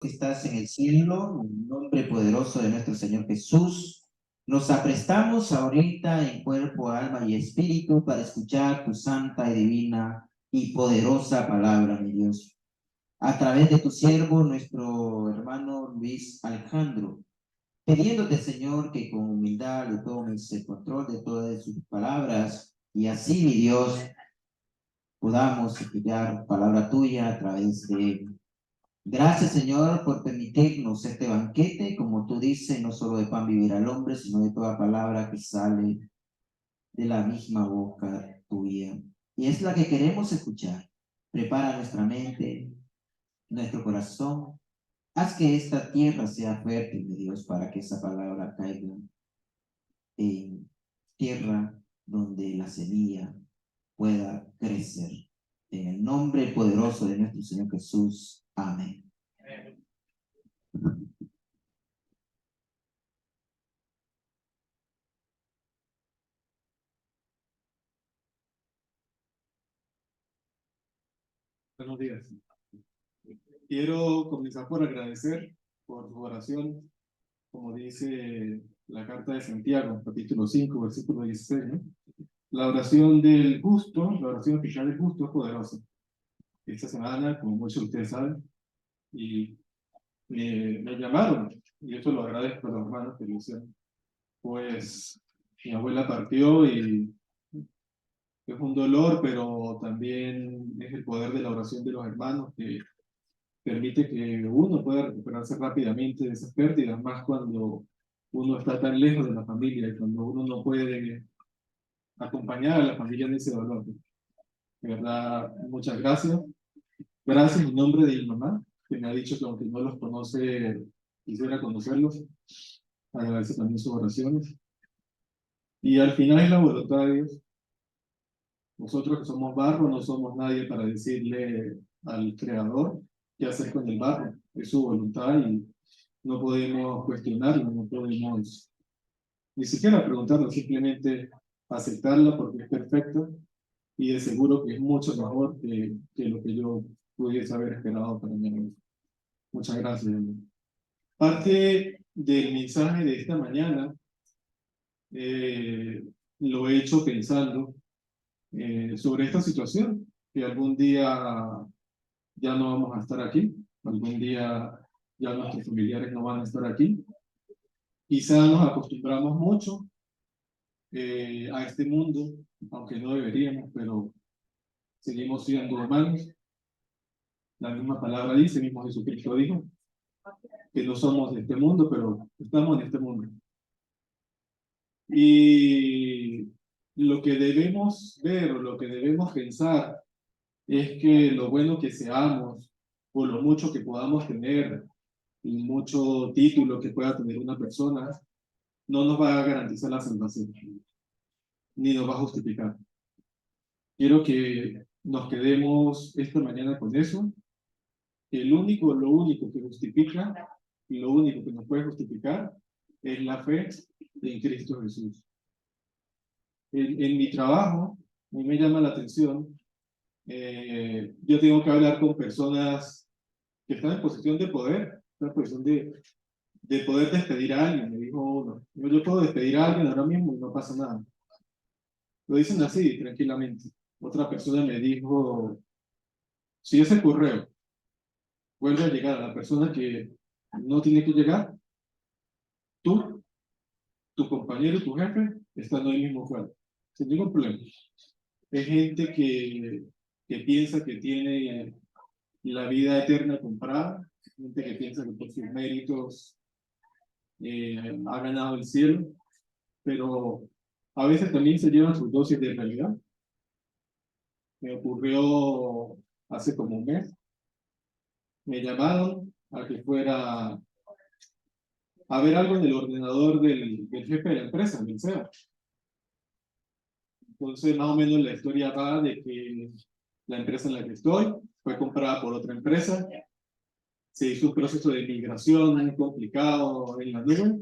que estás en el cielo, en el nombre poderoso de nuestro Señor Jesús, nos aprestamos ahorita en cuerpo, alma y espíritu para escuchar tu santa y divina y poderosa palabra, mi Dios. A través de tu siervo, nuestro hermano Luis Alejandro, pidiéndote, Señor, que con humildad le tomes el control de todas sus palabras y así, mi Dios, podamos escuchar palabra tuya a través de él. Gracias, Señor, por permitirnos este banquete, como tú dices, no solo de pan vivirá el hombre, sino de toda palabra que sale de la misma boca tuya. Y es la que queremos escuchar. Prepara nuestra mente, nuestro corazón. Haz que esta tierra sea fértil, mi Dios, para que esa palabra caiga en tierra donde la semilla pueda crecer. En el nombre poderoso de nuestro Señor Jesús. Amén. Buenos días. Quiero comenzar por agradecer por su oración, como dice la carta de Santiago, capítulo 5, versículo 16, ¿no? La oración del justo, la oración oficial del justo es poderosa. Esta semana, como muchos de ustedes saben, y me llamaron, y esto lo agradezco a los hermanos que lo hicieron. Pues mi abuela partió y es un dolor, pero también es el poder de la oración de los hermanos que permite que uno pueda recuperarse rápidamente de esas pérdidas, más cuando uno está tan lejos de la familia y cuando uno no puede acompañar a la familia en ese dolor. De verdad, muchas gracias. Gracias en nombre de mi mamá, que me ha dicho que aunque no los conoce, quisiera conocerlos. Agradece también sus oraciones. Y al final es la voluntad de Dios. Nosotros que somos barro no somos nadie para decirle al Creador qué hacer con el barro. Es su voluntad y no podemos cuestionarlo, no podemos ni siquiera preguntarlo, simplemente aceptarla porque es perfecta y de seguro que es mucho mejor que lo que yo pudiese haber esperado para mí. Muchas gracias. Parte del mensaje de esta mañana lo he hecho pensando sobre esta situación, que algún día ya no vamos a estar aquí, algún día ya nuestros familiares no van a estar aquí. Quizá nos acostumbramos mucho a este mundo, aunque no deberíamos, pero seguimos siendo humanos. La misma palabra dice, mismo Jesucristo dijo, que no somos de este mundo, pero estamos en este mundo. Y lo que debemos ver o lo que debemos pensar es que lo bueno que seamos, o lo mucho que podamos tener, y mucho título que pueda tener una persona, no nos va a garantizar la salvación, ni nos va a justificar. Quiero que nos quedemos esta mañana con eso, que lo único que justifica y lo único que nos puede justificar es la fe en Cristo Jesús. En mi trabajo, a mí me llama la atención, yo tengo que hablar con personas que están en posición de poder, en posición de poder despedir a alguien. Me dijo uno, yo puedo despedir a alguien ahora mismo y no pasa nada. Lo dicen así, tranquilamente. Otra persona me dijo, si ese correo vuelve a llegar a la persona que no tiene que llegar, tú, tu compañero y tu jefe están en el mismo cuarto, sin ningún problema. Es gente que piensa que tiene la vida eterna comprada, gente que piensa que por sus méritos ha ganado el cielo, pero a veces también se llevan sus dosis de realidad. Me ocurrió hace como un mes, me llamaron a que fuera a ver algo en el ordenador del jefe de la empresa, del CEO. Entonces, más o menos la historia va de que la empresa en la que estoy fue comprada por otra empresa, se hizo un proceso de migración muy complicado en la nube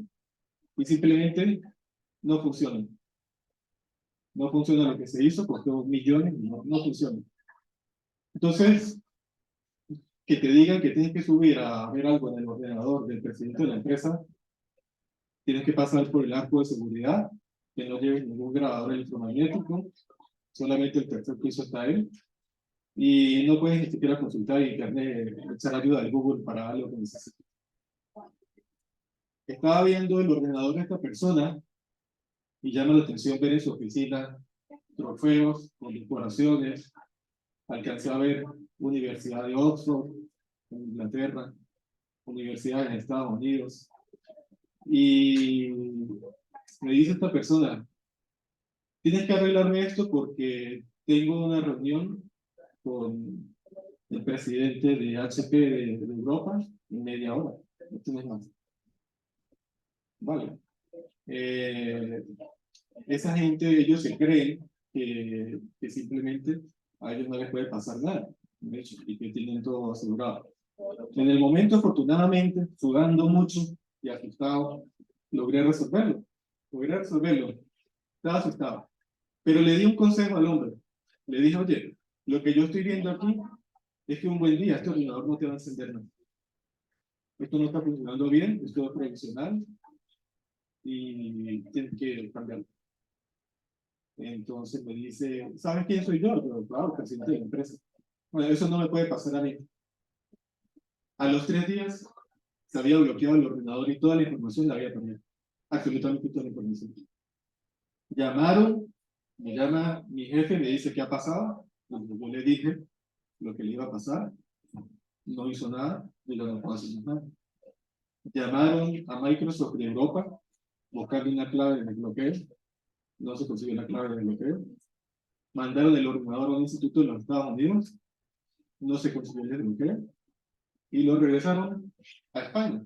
y simplemente no funciona. No funciona lo que se hizo, costó millones y no funciona. Entonces, que te digan que tienes que subir a ver algo en el ordenador del presidente de la empresa, tienes que pasar por el arco de seguridad, que no lleves ningún grabador electromagnético, solamente el tercer piso está él, y no puedes ni siquiera consultar internet, echar ayuda de Google para algo que necesites. Estaba viendo el ordenador de esta persona y llama la atención ver en su oficina trofeos, condecoraciones. Alcancé a ver Universidad de Oxford, en Inglaterra, Universidad en Estados Unidos. Y me dice esta persona, tienes que arreglarme esto porque tengo una reunión con el presidente de HP de Europa en media hora. Esto no es más. Vale. Esa gente, ellos se creen que simplemente a ellos no les puede pasar nada, de hecho, y que tienen todo asegurado. En el momento, afortunadamente, sudando mucho y asustado, logré resolverlo. Logré resolverlo. Estaba asustado. Pero le di un consejo al hombre. Le dije, oye, lo que yo estoy viendo aquí es que un buen día este ordenador no te va a encender nada. Esto no está funcionando bien, esto es profesional y tienes que cambiarlo. Entonces me dice, ¿sabes quién soy yo? Pero claro, presidente de la empresa. Bueno, eso no me puede pasar a mí. A los 3 días se había bloqueado el ordenador y toda la información la había perdido. Absolutamente toda la información. Llamaron, me llama mi jefe, me dice qué ha pasado. Yo le dije lo que le iba a pasar. No hizo nada, yo no puedo hacer nada. Llamaron a Microsoft de Europa, buscando una clave de bloqueo. No se consiguió la clave de bloqueo. Mandaron el ordenador a un instituto de los Estados Unidos. No se consiguió el desbloqueo. Y lo regresaron a España.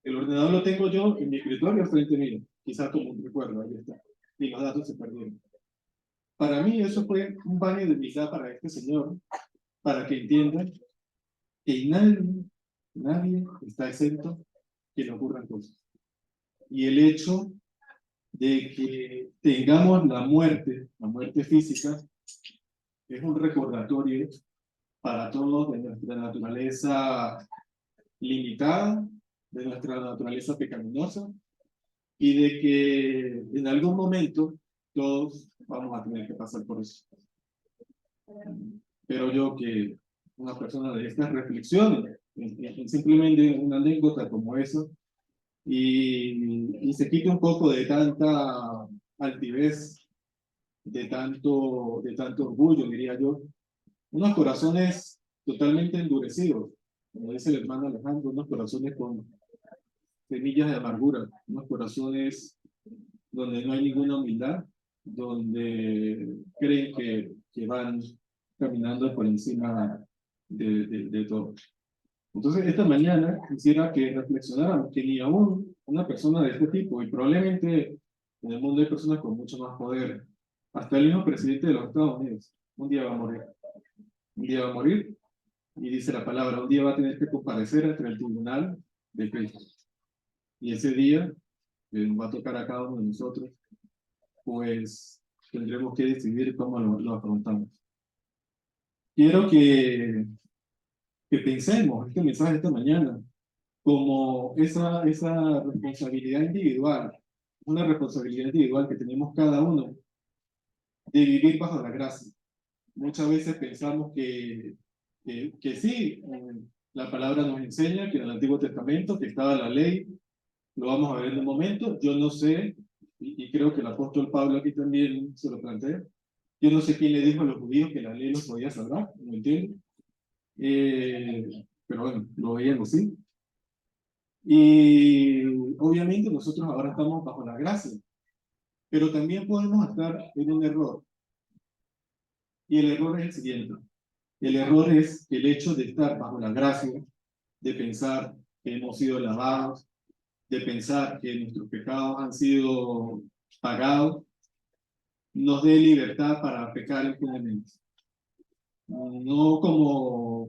El ordenador lo tengo yo en mi escritorio frente mío, quizás como un recuerdo, ahí está. Y los datos se perdieron. Para mí eso fue un baño de humildad para este señor, para que entiendan que nadie está exento que le ocurran cosas. Y el hecho de que tengamos la muerte física, es un recordatorio para todos de nuestra naturaleza limitada, de nuestra naturaleza pecaminosa, y de que en algún momento todos vamos a tener que pasar por eso. Pero yo que una persona de estas reflexiones, simplemente una anécdota como eso, y se quite un poco de tanta altivez, de tanto orgullo, diría yo, unos corazones totalmente endurecidos, como dice el hermano Alejandro, unos corazones con semillas de amargura, unos corazones donde no hay ninguna humildad, donde creen que van caminando por encima de todo. Entonces, esta mañana quisiera que reflexionáramos que ni aún una persona de este tipo, y probablemente en el mundo hay personas con mucho más poder, hasta el mismo presidente de los Estados Unidos, un día va a morir. Un día va a morir, y dice la palabra, un día va a tener que comparecer ante el tribunal de Cristo. Y ese día, que nos va a tocar a cada uno de nosotros, pues tendremos que decidir cómo lo afrontamos. Quiero que pensemos este mensaje de esta mañana como esa responsabilidad individual, una responsabilidad individual que tenemos cada uno de vivir bajo la gracia. Muchas veces pensamos que sí, la palabra nos enseña que en el Antiguo Testamento que estaba la ley, lo vamos a ver en un momento. Yo no sé, y creo que el apóstol Pablo aquí también se lo plantea, yo no sé quién le dijo a los judíos que la ley los podía salvar, no entiendo. Pero bueno, lo veían así. Y obviamente nosotros ahora estamos bajo la gracia, pero también podemos estar en un error. Y el error es el siguiente. El error es el hecho de estar bajo la gracia, de pensar que hemos sido lavados, de pensar que nuestros pecados han sido pagados, nos dé libertad para pecar impunemente. No como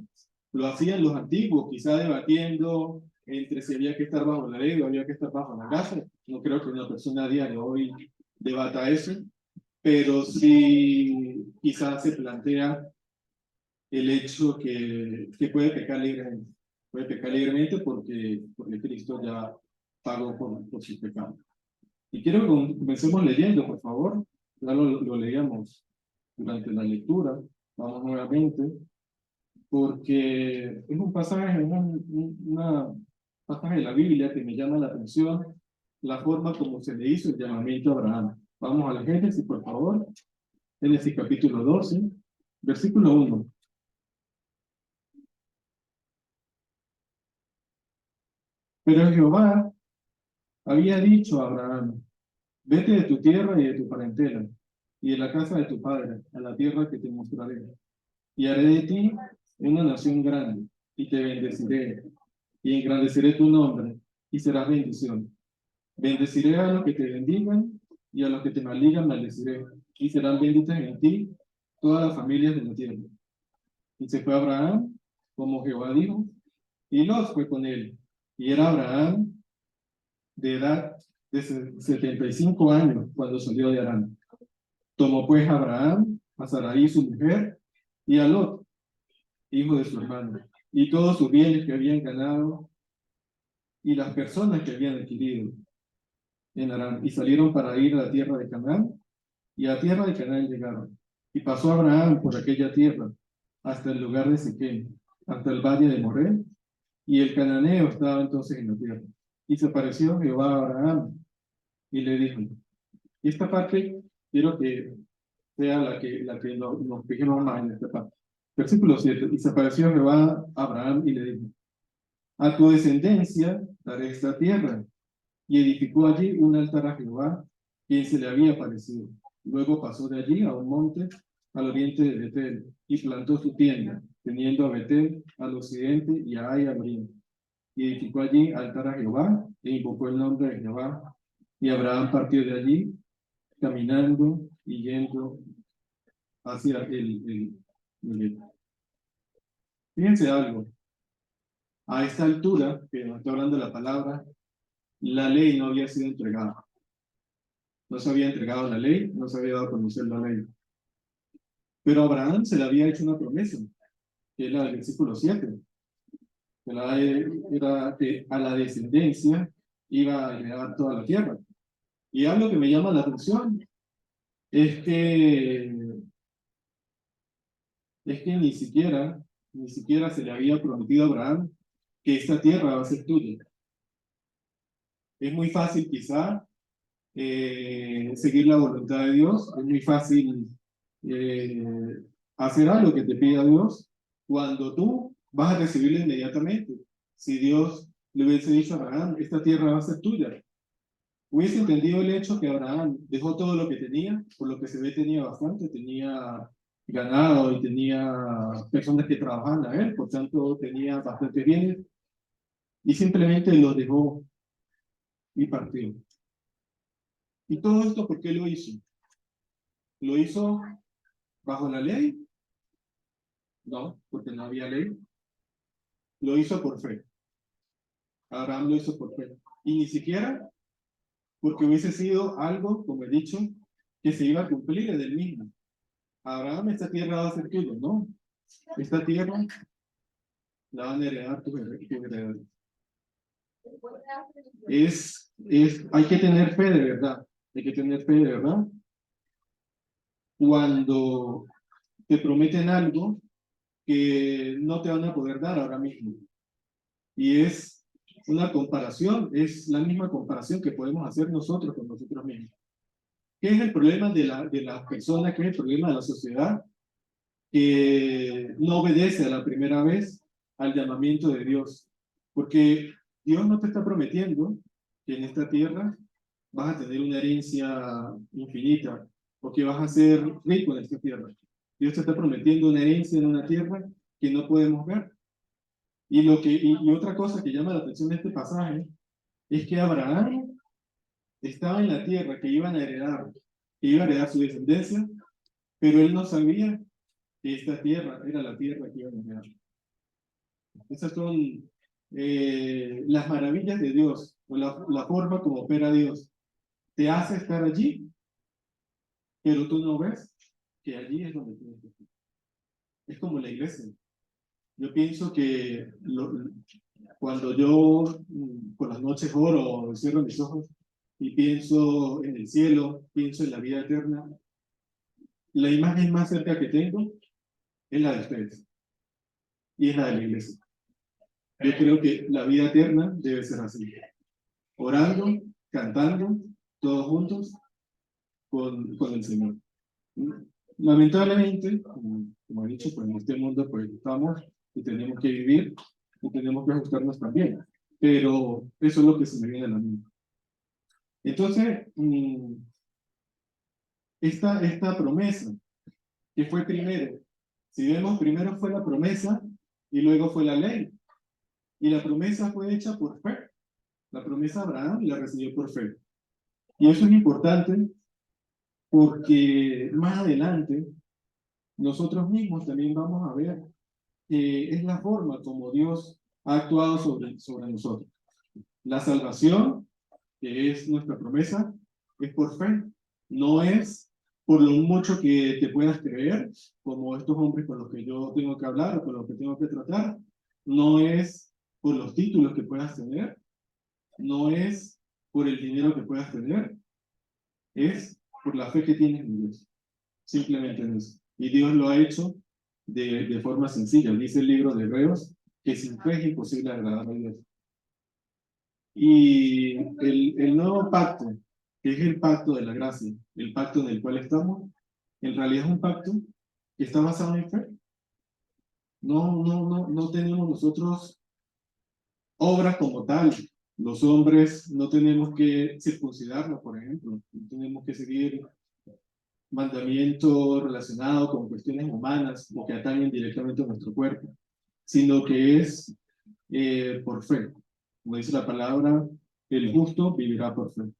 lo hacían los antiguos, quizá debatiendo entre si había que estar bajo la ley o había que estar bajo la gracia. No creo que una persona a día de hoy debata eso, pero sí quizás se plantea el hecho que puede pecar libremente. Puede pecar libremente porque Cristo ya pagó por sus pecados. Y quiero que comencemos leyendo, por favor. Ya lo leíamos durante la lectura. Vamos nuevamente, porque es un pasaje, una pasaje de la Biblia que me llama la atención, la forma como se le hizo el llamamiento a Abraham. Vamos al Génesis, por favor. Génesis capítulo 12, versículo 1. Pero Jehová había dicho a Abraham: vete de tu tierra y de tu parentela, y de la casa de tu padre, a la tierra que te mostraré. Y haré de ti una nación grande, y te bendeciré, y engrandeceré tu nombre, y serás bendición. Bendeciré a los que te bendigan, y a los que te maldigan maldeciré, y serán benditas en ti todas las familias de la tierra. Y se fue Abraham, como Jehová dijo, y Lot fue con él. Y era Abraham de edad de 75 años cuando salió de Harán. Tomó pues a Abraham, a Sarai su mujer, y a Lot, hijo de su hermano, y todos sus bienes que habían ganado, y las personas que habían adquirido en Harán, y salieron para ir a la tierra de Canaán, y a tierra de Canaán llegaron. Y pasó Abraham por aquella tierra, hasta el lugar de Siquem, hasta el valle de Moré, y el cananeo estaba entonces en la tierra. Y se apareció Jehová a Abraham, y le dijo, y esta parte quiero que sea la que nos fijemos más en esta parte. Versículo 7. Y se apareció Jehová a Abraham y le dijo, a tu descendencia daré esta tierra. Y edificó allí un altar a Jehová, quien se le había aparecido. Luego pasó de allí a un monte al oriente de Betel, y plantó su tienda, teniendo a Betel al occidente y a Ai al oriente. Y edificó allí altar a Jehová, e invocó el nombre de Jehová. Y Abraham partió de allí, caminando y yendo hacia el. Fíjense algo, a esta altura, que nos está hablando la palabra, la ley no había sido entregada. No se había entregado la ley, no se había dado a conocer la ley. Pero a Abraham se le había hecho una promesa, que era el versículo 7, era que a la descendencia iba a heredar toda la tierra. Y algo que me llama la atención es que ni siquiera se le había prometido a Abraham que esta tierra va a ser tuya. Es muy fácil quizá seguir la voluntad de Dios, es muy fácil eh, hacer algo que te pida Dios cuando tú vas a recibirlo inmediatamente. Si Dios le hubiese dicho a Abraham, esta tierra va a ser tuya, hubiese entendido el hecho que Abraham dejó todo lo que tenía, por lo que se ve tenía bastante, tenía ganado y tenía personas que trabajaban a él, por tanto tenía bastante bienes, y simplemente los dejó y partió. ¿Y todo esto por qué lo hizo? ¿Lo hizo bajo la ley? No, porque no había ley. Lo hizo por fe. Abraham lo hizo por fe. Y ni siquiera porque hubiese sido algo, como he dicho, que se iba a cumplir en el mismo. Abraham, esta tierra va a ser tuya, ¿no? Esta tierra la van a heredar tus herederos. Hay que tener fe de verdad. Hay que tener fe de verdad. Cuando te prometen algo que no te van a poder dar ahora mismo. Y es una comparación, es la misma comparación que podemos hacer nosotros con nosotros mismos. ¿Qué es el problema de la persona? ¿Qué es el problema de la sociedad? Que no obedece a la primera vez al llamamiento de Dios. Porque Dios no te está prometiendo que en esta tierra vas a tener una herencia infinita o que vas a ser rico en esta tierra. Dios te está prometiendo una herencia en una tierra que no podemos ver. Y otra cosa que llama la atención de este pasaje es que Abraham estaba en la tierra que iba a heredar su descendencia, pero él no sabía que esta tierra era la tierra que iba a heredar. Esas son las maravillas de Dios, o la forma como opera Dios. Te hace estar allí, pero tú no ves que allí es donde tienes que estar. es como la iglesia. Yo pienso que cuando yo por las noches oro, cierro mis ojos y pienso en el cielo, pienso en la vida eterna, la imagen más cerca que tengo es la de ustedes y es la de la iglesia. Yo creo que la vida eterna debe ser así, orando, cantando, todos juntos con el Señor. Lamentablemente, como he dicho, pues en este mundo pues estamos y tenemos que vivir y tenemos que ajustarnos también. Pero eso es lo que se me viene a la mente. Entonces, esta promesa, que fue primero, si vemos, primero fue la promesa y luego fue la ley. Y la promesa fue hecha por fe. La promesa Abraham la recibió por fe. Y eso es importante porque más adelante nosotros mismos también vamos a ver que es la forma como Dios ha actuado sobre nosotros. La salvación, que es nuestra promesa, es por fe, no es por lo mucho que te puedas creer, como estos hombres con los que yo tengo que hablar o con los que tengo que tratar, no es por los títulos que puedas tener, no es por el dinero que puedas tener, es por la fe que tienes en Dios, simplemente en eso. Y Dios lo ha hecho de forma sencilla. Dice el libro de Hebreos que sin fe es imposible agradar a Dios. Y el nuevo pacto, que es el pacto de la gracia, el pacto en el cual estamos, en realidad es un pacto que está basado en fe. No tenemos nosotros obras como tal. Los hombres no tenemos que circuncidarnos, por ejemplo. No tenemos que seguir mandamientos relacionados con cuestiones humanas o que atañen directamente a nuestro cuerpo, sino que es por fe. Como dice la palabra, el justo vivirá por fe.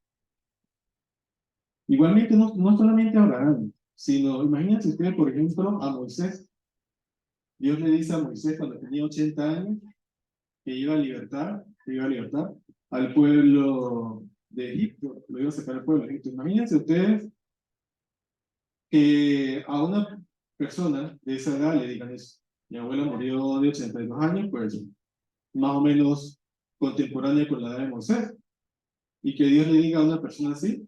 Igualmente, no solamente a Abraham, sino, imagínense ustedes, por ejemplo, a Moisés. Dios le dice a Moisés cuando tenía 80 años que iba a libertar al pueblo de Egipto, lo iba a sacar al pueblo de Egipto. Imagínense ustedes que a una persona de esa edad le digan eso. Mi abuela murió de 82 años, pues más o menos contemporánea con la edad de Moisés. Y que Dios le diga a una persona así,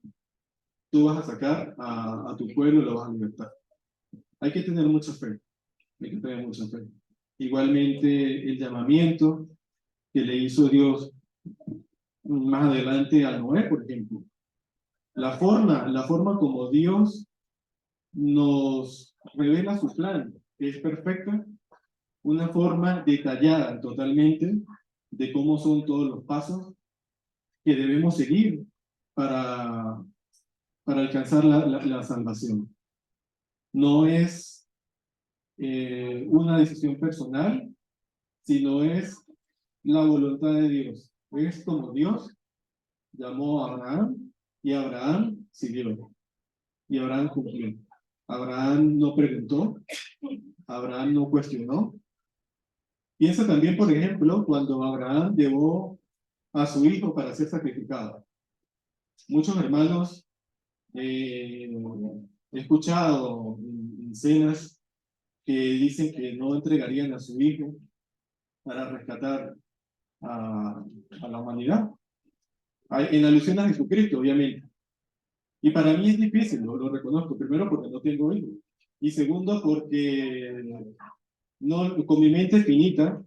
tú vas a sacar a tu pueblo y lo vas a libertar. Hay que tener mucha fe, hay que tener mucha fe. Igualmente el llamamiento que le hizo Dios más adelante a Noé, por ejemplo. La forma como Dios nos revela su plan, que es perfecta, una forma detallada totalmente de cómo son todos los pasos que debemos seguir para, para alcanzar la salvación. No es una decisión personal, sino es la voluntad de Dios. Es como Dios llamó a Abraham y Abraham siguió y Abraham cumplió. Abraham no preguntó, Abraham no cuestionó. Piensa también, por ejemplo, cuando Abraham llevó a su hijo para ser sacrificado. Muchos hermanos he escuchado en cenas que dicen que no entregarían a su hijo para rescatar a la humanidad, en alusión a Jesucristo, obviamente. Y para mí es difícil, lo reconozco, primero porque no tengo hijos, y segundo porque no, con mi mente finita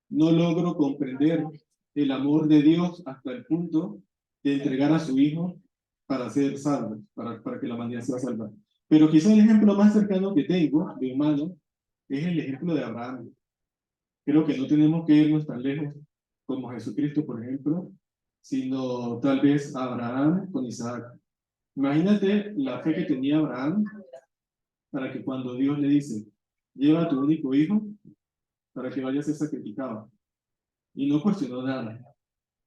no logro comprender el amor de Dios hasta el punto de entregar a su hijo para ser salvo, para que la humanidad sea salva. Pero quizá el ejemplo más cercano que tengo de humano es el ejemplo de Abraham. Creo que no tenemos que irnos tan lejos como Jesucristo, por ejemplo, sino tal vez Abraham con Isaac. Imagínate la fe que tenía Abraham para que cuando Dios le dice, lleva a tu único hijo para que vaya a ser sacrificado. Y no cuestionó nada,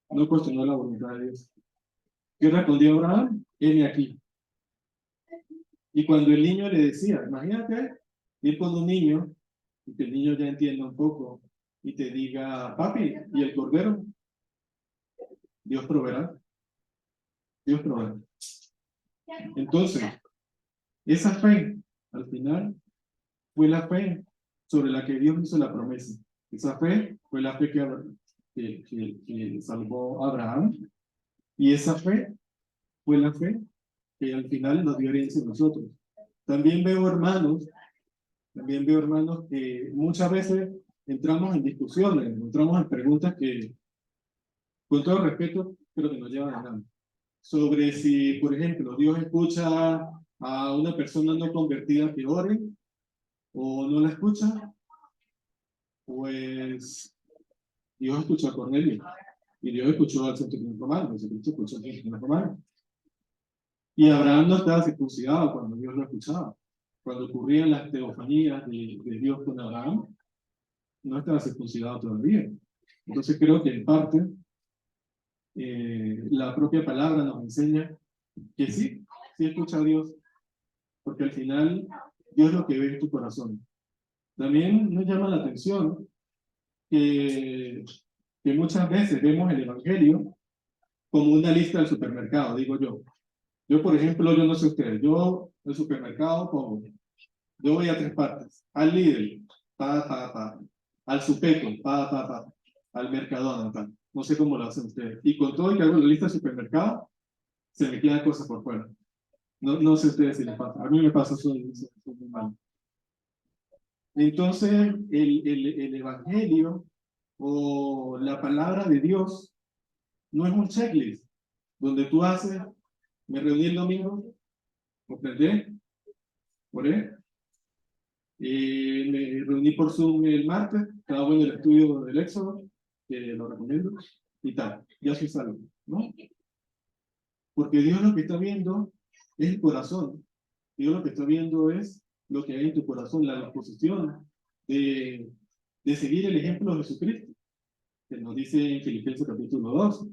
no cuestionó la voluntad de Dios. ¿Qué respondió Abraham? Heme aquí. Y cuando el niño le decía, imagínate ir con un niño y que el niño ya entienda un poco y te diga, papi, ¿y el cordero? Dios proveerá, Dios proveerá. Entonces, esa fe, al final, fue la fe sobre la que Dios hizo la promesa. Esa fe fue la fe que salvó a Abraham, y esa fe fue la fe que al final nos dio herencia a nosotros. También veo hermanos que muchas veces entramos en discusiones, entramos en preguntas que, con todo respeto, pero que nos llevan a nada. Sobre si, por ejemplo, Dios escucha a una persona no convertida que ore o no la escucha. Pues Dios escuchó a Cornelio y Dios escuchó al centurión romano, Jesucristo escuchó al centurión romano. Y Abraham no estaba circuncidado cuando Dios lo escuchaba. Cuando ocurrían las teofanías de Dios con Abraham, no estaba circuncidado todavía. Entonces creo que en parte la propia palabra nos enseña que sí, sí escucha a Dios, porque al final Dios lo que ve es tu corazón. También nos llama la atención que, que muchas veces vemos el Evangelio como una lista del supermercado, digo yo. Yo, por ejemplo, yo no sé ustedes, yo el supermercado pongo, yo voy a 3 partes, al Lidl, al Supeco, al Mercadona, no sé cómo lo hacen ustedes. Y con todo el que hago la lista del supermercado, se me quedan cosas por fuera. No sé ustedes si les pasa, a mí me pasa, soy muy malo. Entonces, el Evangelio o la palabra de Dios no es un checklist donde tú haces, me reuní el domingo, comprendé, oré, me reuní por Zoom el martes, estaba bueno el estudio del Éxodo, que lo recomiendo, y tal, ya soy salvo, ¿no? Porque Dios lo que está viendo es el corazón, Dios lo que está viendo es lo que hay en tu corazón, la disposición de seguir el ejemplo de Jesucristo, que nos dice en Filipenses capítulo 2,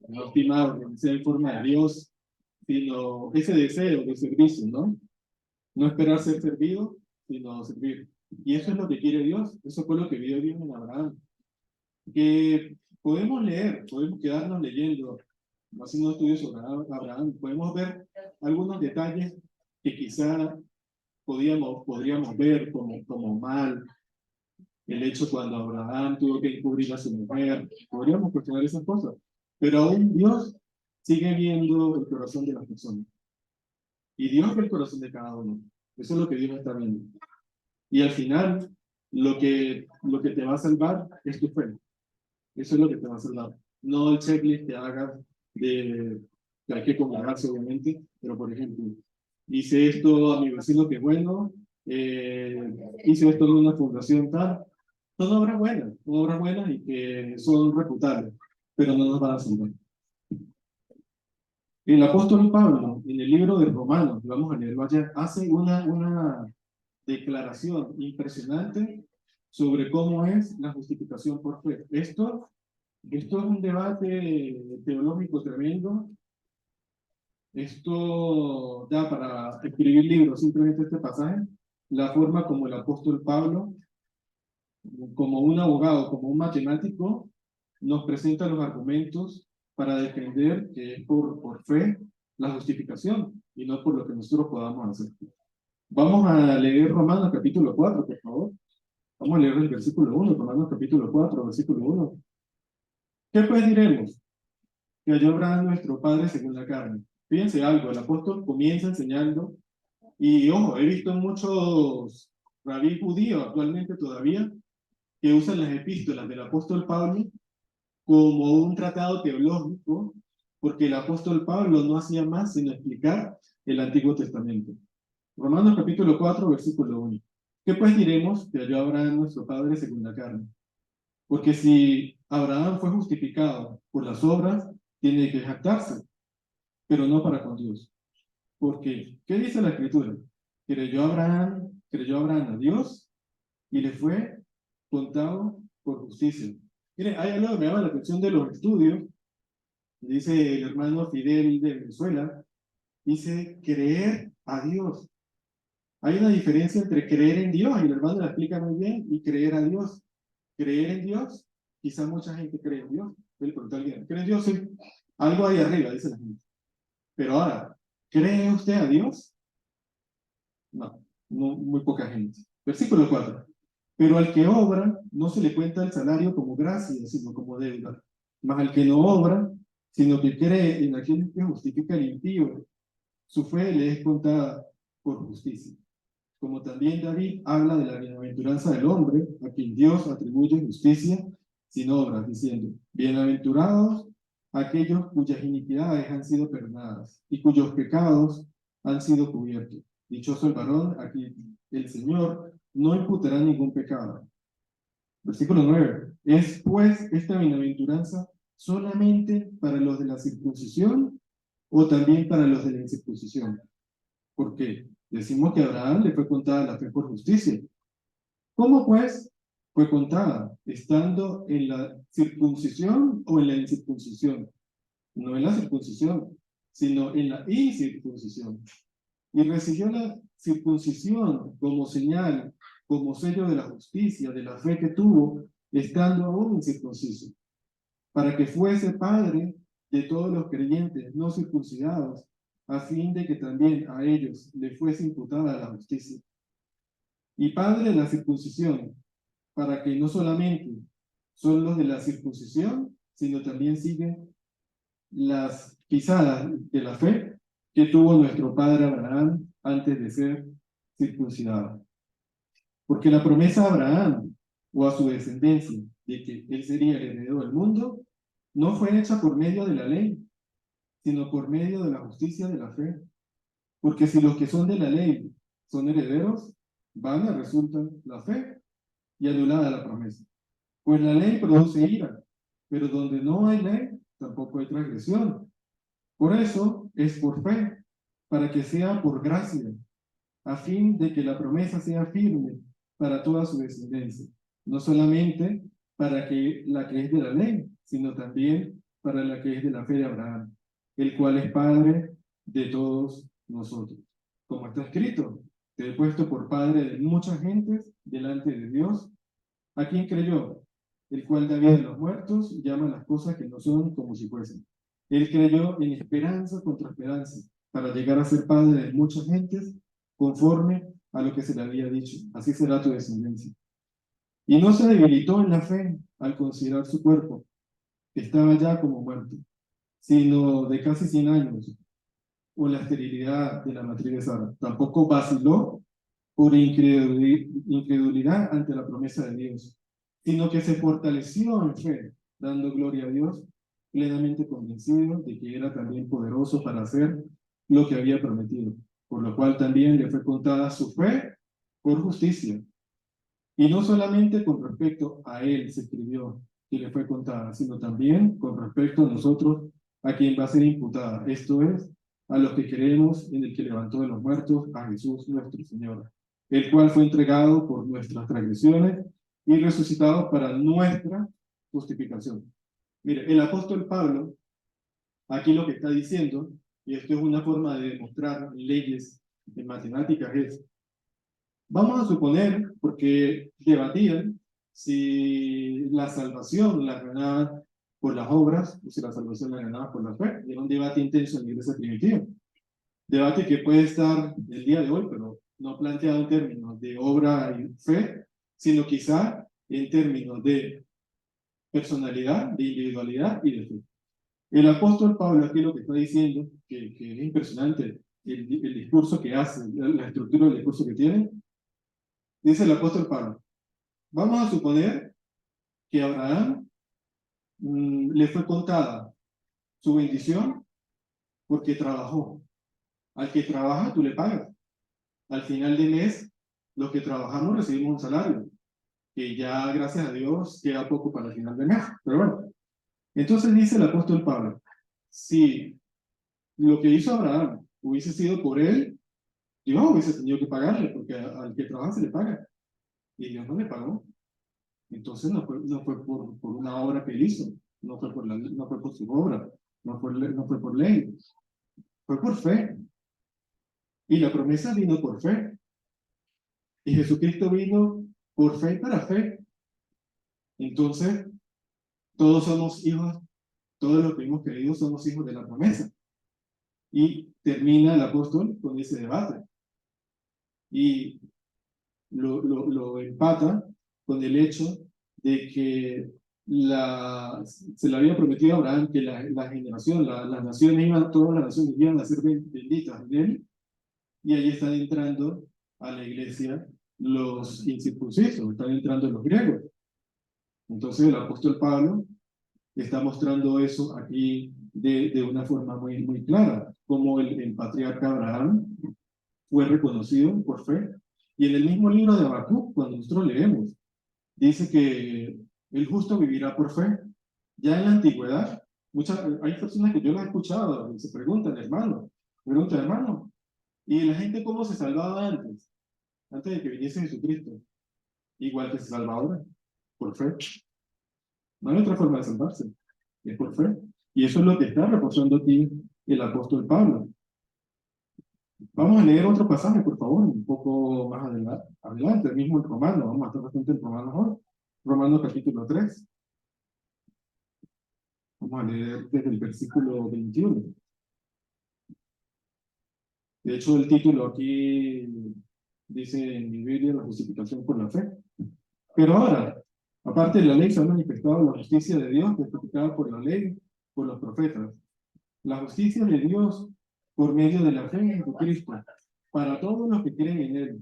no estimar que sea en forma de Dios, sino ese deseo de servicio, ¿no? No esperar ser servido, sino servir. Y eso es lo que quiere Dios, eso fue lo que vio Dios en Abraham. Que podemos leer, podemos quedarnos leyendo, haciendo estudios sobre Abraham, podemos ver algunos detalles que quizá podríamos ver como mal, el hecho cuando Abraham tuvo que encubrir a su mujer, podríamos cuestionar esas cosas, pero aún Dios sigue viendo el corazón de las personas. Y Dios ve el corazón de cada uno. Eso es lo que Dios está viendo. Y al final, lo que te va a salvar es tu fe. Eso es lo que te va a salvar. No el checklist que hagas que hay que congregarse, obviamente, pero por ejemplo, hice esto a mi vecino que es bueno, hice esto en una fundación tal. Son obras buenas y que son reputables, pero no nos van a salvar. El apóstol Pablo, en el libro de Romanos, vamos a leerlo allá, hace una declaración impresionante sobre cómo es la justificación por fe. Esto es un debate teológico tremendo. Esto da para escribir libros, simplemente este pasaje, la forma como el apóstol Pablo, como un abogado, como un matemático, nos presenta los argumentos para defender que es por fe la justificación y no por lo que nosotros podamos hacer. Vamos a leer Romanos capítulo 4, por favor. Vamos a leer el versículo 1, Romanos capítulo 4, versículo 1. ¿Qué pues diremos? Que halló Abraham nuestro padre según la carne. Fíjense algo, el apóstol comienza enseñando, y ojo, he visto muchos rabí judíos actualmente todavía que usan las epístolas del apóstol Pablo como un tratado teológico, porque el apóstol Pablo no hacía más sino explicar el Antiguo Testamento. Romanos capítulo 4, versículo 1. ¿Qué pues diremos que halló Abraham nuestro padre según la carne? Porque si Abraham fue justificado por las obras, tiene que jactarse, pero no para con Dios. Porque, ¿qué dice la Escritura? Creyó Abraham a Dios y le fue contado por justicia. Mire, hay algo que me llama la atención de los estudios, dice el hermano Fidel de Venezuela, dice creer a Dios. Hay una diferencia entre creer en Dios, y el hermano la explica muy bien, y creer a Dios. Creer en Dios, quizá mucha gente cree en Dios. Yo le pregunto a alguien, ¿cree en Dios? Sí. Algo ahí arriba, dice la gente. Pero ahora, ¿cree usted a Dios? No, muy poca gente. Versículo 4. Pero al que obra, no se le cuenta el salario como gracia, sino como deuda. Mas al que no obra, sino que cree en aquel que justifica al impío, su fe le es contada por justicia. Como también David habla de la bienaventuranza del hombre, a quien Dios atribuye justicia sin obras, diciendo, bienaventurados aquellos cuyas iniquidades han sido perdonadas y cuyos pecados han sido cubiertos. Dichoso el varón a quien el Señor no imputará ningún pecado. Versículo 9. ¿Es pues esta bienaventuranza solamente para los de la circuncisión o también para los de la incircuncisión? Porque decimos que a Abraham le fue contada la fe por justicia. ¿Cómo pues fue contada? ¿Estando en la circuncisión o en la incircuncisión? No en la circuncisión, sino en la incircuncisión. Y recibió la circuncisión como señal, como sello de la justicia, de la fe que tuvo, estando aún incircunciso, para que fuese padre de todos los creyentes no circuncidados, a fin de que también a ellos le fuese imputada la justicia. Y padre de la circuncisión, para que no solamente son los de la circuncisión, sino también siguen las pisadas de la fe que tuvo nuestro padre Abraham antes de ser circuncidado. Porque la promesa a Abraham o a su descendencia de que él sería el heredero del mundo no fue hecha por medio de la ley, sino por medio de la justicia de la fe. Porque si los que son de la ley son herederos, vana resulta la fe y anulada la promesa. Pues la ley produce ira, pero donde no hay ley, tampoco hay transgresión. Por eso es por fe, para que sea por gracia, a fin de que la promesa sea firme para toda su descendencia, no solamente para que la que es de la ley, sino también para la que es de la fe de Abraham, el cual es Padre de todos nosotros. Como está escrito, te he puesto por Padre de muchas gentes delante de Dios, a quien creyó, el cual da vida a los muertos, llama las cosas que no son como si fuesen. Él creyó en esperanza contra esperanza, para llegar a ser padre de muchas gentes, conforme a lo que se le había dicho. Así será tu descendencia. Y no se debilitó en la fe al considerar su cuerpo, que estaba ya como muerto, sino de casi 100 años, o la esterilidad de la matriz de Sara. Tampoco vaciló por incredulidad ante la promesa de Dios, sino que se fortaleció en fe, dando gloria a Dios, plenamente convencido de que era también poderoso para hacer lo que había prometido, por lo cual también le fue contada su fe por justicia. Y no solamente con respecto a él se escribió que le fue contada, sino también con respecto a nosotros, a quien va a ser imputada, esto es, a los que creemos en el que levantó de los muertos a Jesús nuestro Señor, el cual fue entregado por nuestras transgresiones y resucitado para nuestra justificación. Mire, el apóstol Pablo, aquí lo que está diciendo, y esto es una forma de demostrar leyes en matemáticas, es, vamos a suponer, porque debatían si la salvación la ganaba por las obras o si la salvación la ganaba por la fe. Era un debate intenso en la iglesia primitiva. Debate que puede estar el día de hoy, pero no planteado en términos de obra y fe, sino quizá en términos de personalidad, de individualidad y de fe. El apóstol Pablo aquí lo que está diciendo, que es impresionante el discurso que hace, la estructura del discurso que tiene, dice el apóstol Pablo, vamos a suponer que a Abraham le fue contada su bendición porque trabajó. Al que trabaja, tú le pagas. Al final de mes, los que trabajamos recibimos un salario, que ya, gracias a Dios, queda poco para el final de mes. Pero bueno, entonces dice el apóstol Pablo, si lo que hizo Abraham hubiese sido por él, Dios hubiese tenido que pagarle, porque al que trabaja se le paga. Y Dios no le pagó. Entonces no fue por una obra que él hizo, no fue por su obra, no fue por ley, fue por fe. Y la promesa vino por fe. Y Jesucristo vino por fe y para fe. Entonces, todos somos hijos, todos los que hemos creído somos hijos de la promesa. Y termina el apóstol con ese debate. Y lo empata con el hecho de que se le había prometido a Abraham que la generación, las naciones iban, todas las naciones iban a ser benditas en él, y ahí están entrando a la iglesia los incircuncisos, están entrando los griegos. Entonces el apóstol Pablo está mostrando eso aquí de una forma muy clara, como el patriarca Abraham fue reconocido por fe. Y en el mismo libro de Habacuc, cuando nosotros leemos, dice que el justo vivirá por fe. Ya en la antigüedad, hay personas que yo las he escuchado y se preguntan, hermano, ¿y la gente cómo se salvaba antes? Antes de que viniese Jesucristo. Igual que se salva ahora, por fe. No hay otra forma de salvarse, es por fe. Y eso es lo que está reforzando aquí el apóstol Pablo. Vamos a leer otro pasaje, por favor, un poco más adelante, el mismo en Romanos, vamos a estar bastante en Romanos hoy. Romanos capítulo 3. Vamos a leer desde el versículo 21. De hecho, el título aquí dice en mi Biblia la justificación por la fe. Pero ahora, aparte de la ley, se ha manifestado la justicia de Dios, testificada por la ley, por los profetas. La justicia de Dios por medio de la fe en Jesucristo, para todos los que creen en Él,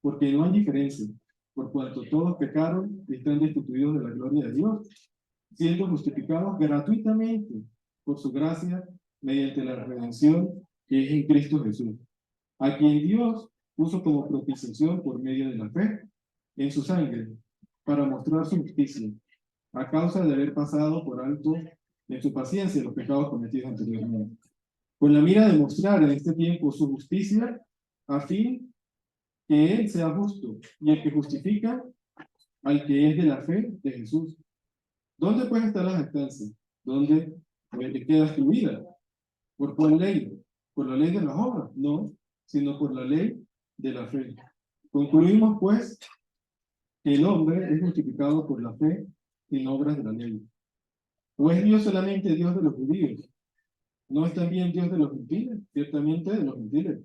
porque no hay diferencia, por cuanto todos pecaron y están destituidos de la gloria de Dios, siendo justificados gratuitamente por su gracia mediante la redención que es en Cristo Jesús, a quien Dios puso como propiciación por medio de la fe en su sangre, para mostrar su justicia, a causa de haber pasado por alto en su paciencia los pecados cometidos anteriormente, con la mira de mostrar en este tiempo su justicia, a fin que Él sea justo y el que justifica al que es de la fe de Jesús. ¿Dónde pues está la jactancia? ¿Dónde queda excluida? ¿Por cuál ley? ¿Por la ley de las obras? No, sino por la ley de la fe. Concluimos pues que el hombre es justificado por la fe sin obras de la ley. ¿O es Dios solamente Dios de los judíos? ¿No es también Dios de los gentiles? Ciertamente de los gentiles,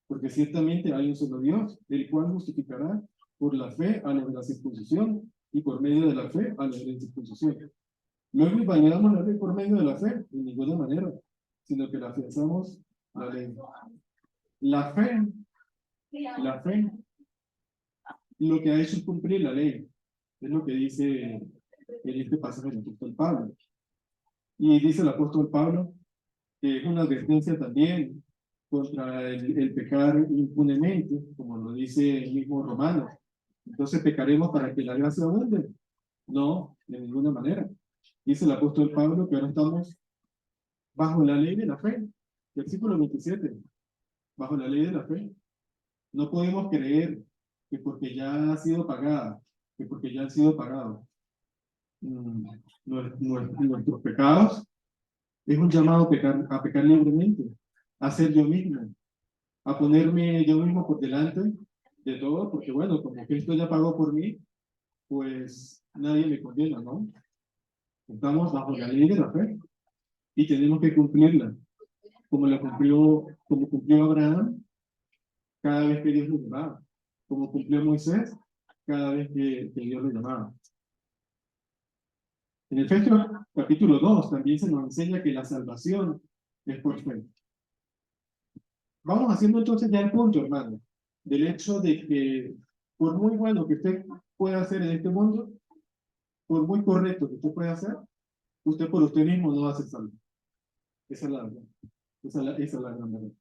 porque ciertamente hay un solo Dios, el cual justificará por la fe a los de la circuncisión y por medio de la fe a los de la incircuncisión. No invalidamos la ley por medio de la fe, de ninguna manera, sino que la afianzamos la ley. La fe, la fe, lo que ha hecho es cumplir la ley, es lo que dice en este pasaje del apóstol Pablo. Y dice el apóstol Pablo que es una advertencia también contra el pecar impunemente, como lo dice el mismo Romano. Entonces, ¿pecaremos para que la gracia abunde? No, de ninguna manera. Dice el apóstol Pablo que ahora estamos bajo la ley de la fe. Versículo 27. Bajo la ley de la fe. No podemos creer que porque ya ha sido pagada, que porque ya han sido pagados nuestros pecados, es un llamado a pecar libremente, a ser yo mismo, a ponerme yo mismo por delante de todo, porque bueno, como Cristo ya pagó por mí, pues nadie me condena, ¿no? Estamos bajo la ley de la fe y tenemos que cumplirla, como cumplió Abraham cada vez que Dios lo llamaba, como cumplió Moisés cada vez que Dios lo llamaba. En Efesios capítulo 2 también se nos enseña que la salvación es por fe. Vamos haciendo entonces ya el punto, hermano, del hecho de que por muy bueno que usted pueda hacer en este mundo, por muy correcto que usted pueda hacer, usted por usted mismo no va a ser salvo. Esa es la verdad. Esa es la gran verdad.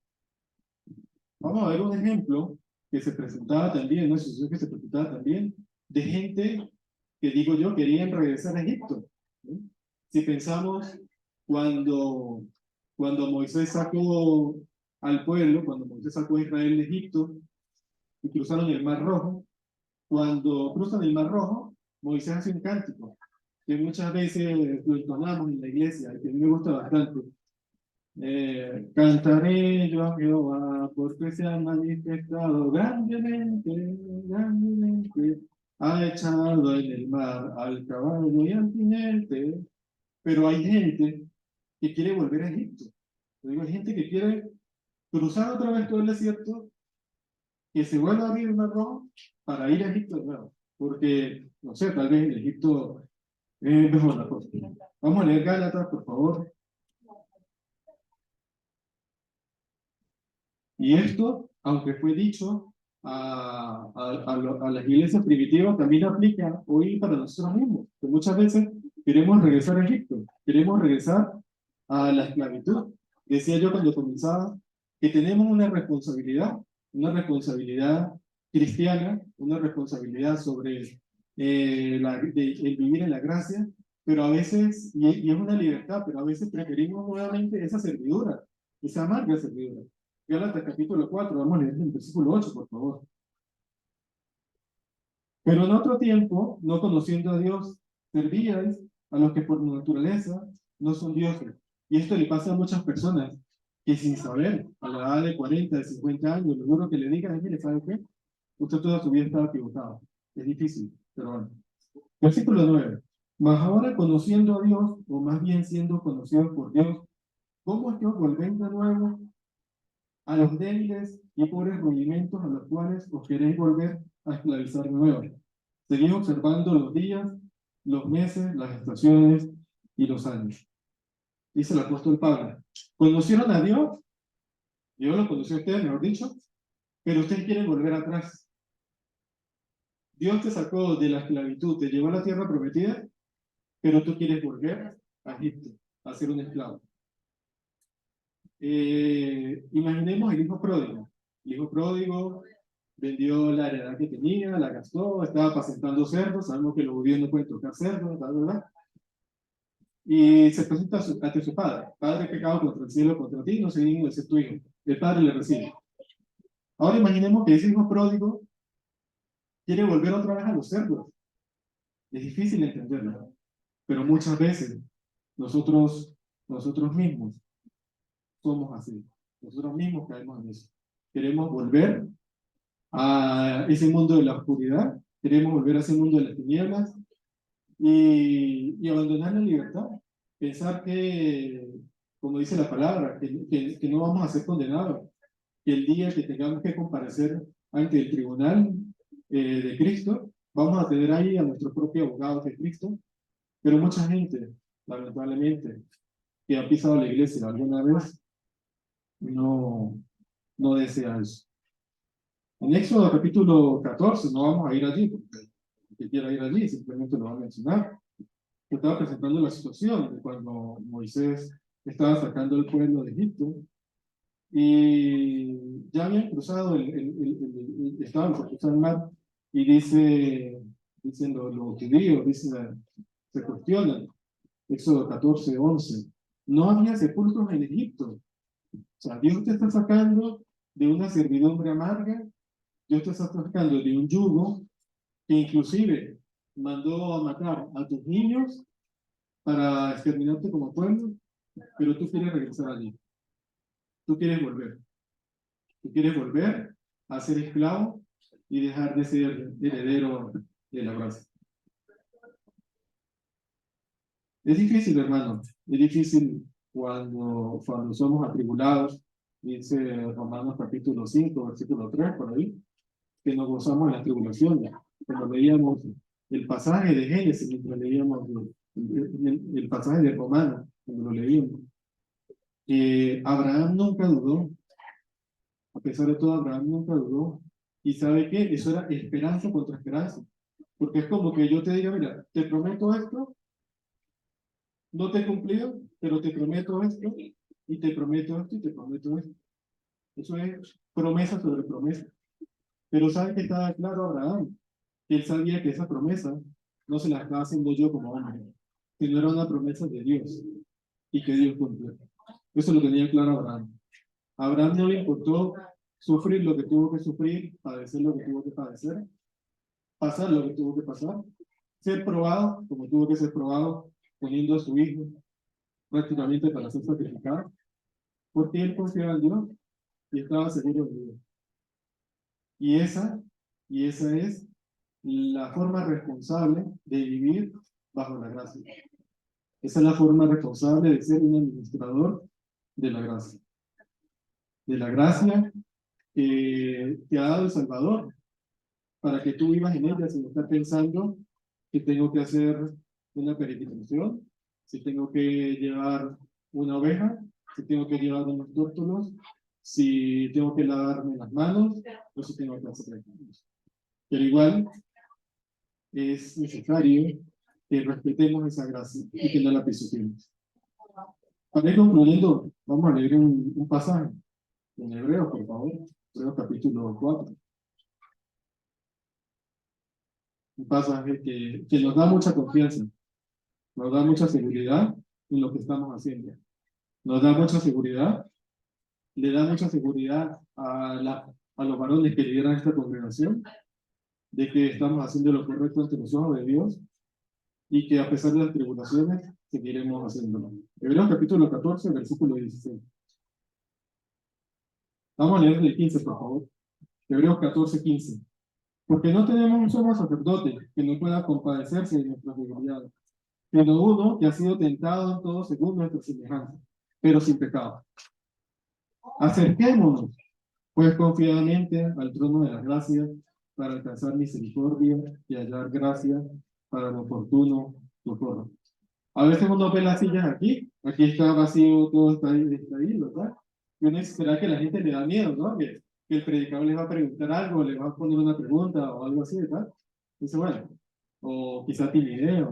Vamos a ver un ejemplo que se presentaba también, una situación que se presentaba también, de gente que, digo yo, querían regresar a Egipto. ¿Sí? Si pensamos cuando, cuando Moisés sacó al pueblo, cuando Moisés sacó a Israel de Egipto y cruzaron el Mar Rojo, cuando cruzan el Mar Rojo, Moisés hace un cántico, que muchas veces lo entonamos en la iglesia, y que a mí me gusta bastante. Cantaré yo a Jehová, porque se ha manifestado grandemente, grandemente, ha echado en el mar al caballo y al jinete. Pero hay gente que quiere volver a Egipto. Digo, hay gente que quiere cruzar otra vez todo el desierto, que se vuelva a abrir el Mar Rojo para ir a Egipto de nuevo. Porque no sé, tal vez en Egipto es mejor la cosa. Vamos a leer Gálatas, por favor. Y esto, aunque fue dicho a las iglesias primitivas, también aplica hoy para nosotros mismos, que muchas veces queremos regresar a Egipto, queremos regresar a la esclavitud. Decía yo cuando comenzaba que tenemos una responsabilidad cristiana, una responsabilidad sobre el vivir en la gracia, pero a veces, y es una libertad, pero a veces preferimos nuevamente esa servidura, esa amarga servidura. Gálatas capítulo 4, vamos a leer el versículo 8, por favor. Pero en otro tiempo, no conociendo a Dios, servíais a los que por naturaleza no son dioses. Y esto le pasa a muchas personas que sin saber, a la edad de 40, de 50 años, lo duro que le digan es, mire, ¿sabe qué? Usted toda su vida estaba equivocado. Es difícil, pero bueno. Versículo 9. Mas ahora conociendo a Dios, o más bien siendo conocidos por Dios, ¿cómo es que os volvéis de nuevo a los débiles y pobres rudimentos a los cuales os queréis volver a esclavizar de nuevo? Seguís observando los días, los meses, las estaciones y los años. Dice el apóstol Pablo. ¿Conocieron a Dios? Dios lo conoció a ustedes, mejor dicho, pero ustedes quieren volver atrás. Dios te sacó de la esclavitud, te llevó a la tierra prometida, pero tú quieres volver a Egipto, a ser un esclavo. Imaginemos el hijo pródigo. El hijo pródigo vendió la heredad que tenía, la gastó, estaba apacentando cerdos, sabemos que los judíos no pueden tocar cerdos, ¿verdad? Y se presenta ante su padre. Padre, he pecado contra el cielo, contra ti, no soy digno de ser tu hijo. El padre le recibe. Ahora imaginemos que ese hijo pródigo quiere volver otra vez a los cerdos. Es difícil entenderlo, pero muchas veces nosotros mismos somos así. Nosotros mismos caemos en eso. Queremos volver a ese mundo de la oscuridad, queremos volver a ese mundo de las tinieblas y abandonar la libertad. Pensar que, como dice la palabra, que no vamos a ser condenados, que el día que tengamos que comparecer ante el tribunal de Cristo, vamos a tener ahí a nuestro propio abogado de Cristo, pero mucha gente, lamentablemente, que ha pisado la iglesia alguna vez, no desea eso. En Éxodo capítulo 14, no vamos a ir allí, porque el que quiera ir allí simplemente lo va a mencionar. Yo estaba presentando la situación de cuando Moisés estaba sacando al pueblo de Egipto y ya habían cruzado estaban por cruzar el mar y dicen los judíos, se cuestionan, Éxodo 14, 11, no había sepulcros en Egipto. O sea, Dios te está sacando de una servidumbre amarga, Dios te está sacando de un yugo que inclusive mandó a matar a tus niños para exterminarte como pueblo, pero tú quieres regresar allí. Tú quieres volver. Tú quieres volver a ser esclavo y dejar de ser heredero de la gracia. Es difícil, hermano. Es difícil cuando somos atribulados. Dice Romanos capítulo 5, versículo 3, por ahí, que nos gozamos en las tribulaciones. Cuando leíamos el pasaje de Génesis, mientras leíamos el pasaje de Romanos, cuando lo leíamos, Abraham nunca dudó, a pesar de todo, Abraham nunca dudó. ¿Y sabe qué? Eso era esperanza contra esperanza. Porque es como que yo te diga, mira, te prometo esto, no te he cumplido, pero te prometo esto, y te prometo esto, y te prometo esto. Eso es promesa sobre promesa. Pero sabe que estaba claro Abraham, que él sabía que esa promesa no se la estaba haciendo yo como hombre, sino era una promesa de Dios, y que Dios cumplió. Eso lo tenía claro Abraham. A Abraham no le importó sufrir lo que tuvo que sufrir, padecer lo que tuvo que padecer, pasar lo que tuvo que pasar, ser probado como tuvo que ser probado, poniendo a su hijo prácticamente para ser sacrificado, porque él confiaba en Dios y estaba seguro de Dios. Y esa es la forma responsable de vivir bajo la gracia. Esa es la forma responsable de ser un administrador de la gracia. De la gracia que te ha dado el Salvador, para que tú vivas en ella sin estar pensando si tengo que hacer una peregrinación, si tengo que llevar una oveja, si tengo que llevar unos tórtolos, si tengo que lavarme las manos, o si tengo que hacer recados. Pero igual es necesario que respetemos esa gracia y que no la pisotemos. Para ir concluyendo, vamos a leer un pasaje en Hebreos, por favor. Hebreos capítulo 4. Un pasaje que nos da mucha confianza, nos da mucha seguridad en lo que estamos haciendo. Nos da mucha seguridad, le da mucha seguridad a los varones que lideran esta congregación, de que estamos haciendo lo correcto ante los ojos de Dios y que a pesar de las tribulaciones, seguiremos haciéndolo. Hebreos capítulo 14, versículo 16. Vamos a leer el 15, por favor. Hebreos 14, 15. Porque no tenemos un sumo sacerdote que no pueda compadecerse de nuestras debilidades, sino uno que ha sido tentado en todo según nuestra semejanza, pero sin pecado. Acerquémonos, pues confiadamente al trono de la gracia para alcanzar misericordia y hallar gracia para el oportuno socorro. A veces uno ve las sillas aquí está vacío, todo está ahí, ¿verdad? Y uno espera que la gente le da miedo, ¿no? Que el predicador les va a preguntar algo, le va a poner una pregunta o algo así, ¿verdad? Dice, bueno, o quizá timidez,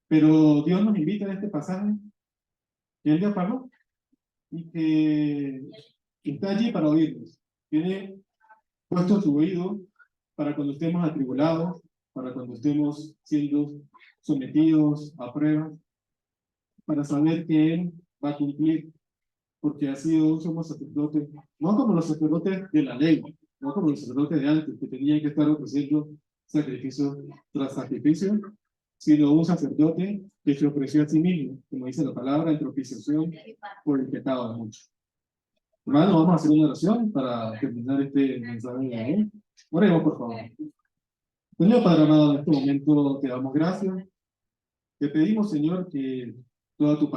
pero Dios nos invita en este pasaje, que Él ya pagó y que está allí para oírnos. Tiene puesto su oído para cuando estemos atribulados, para cuando estemos siendo sometidos a pruebas, para saber que Él va a cumplir, porque ha sido un sumo sacerdote, no como los sacerdotes de la ley, no como los sacerdotes de antes, que tenían que estar ofreciendo sacrificio tras sacrificio, sino un sacerdote que se ofreció a sí mismo, como dice la palabra, en propiciación por el pecado de muchos. Hermano, vamos a hacer una oración para terminar este mensaje de hoy. Oremos, por favor. Señor Padre amado, en este momento te damos gracias. Te pedimos, Señor, que toda tu palabra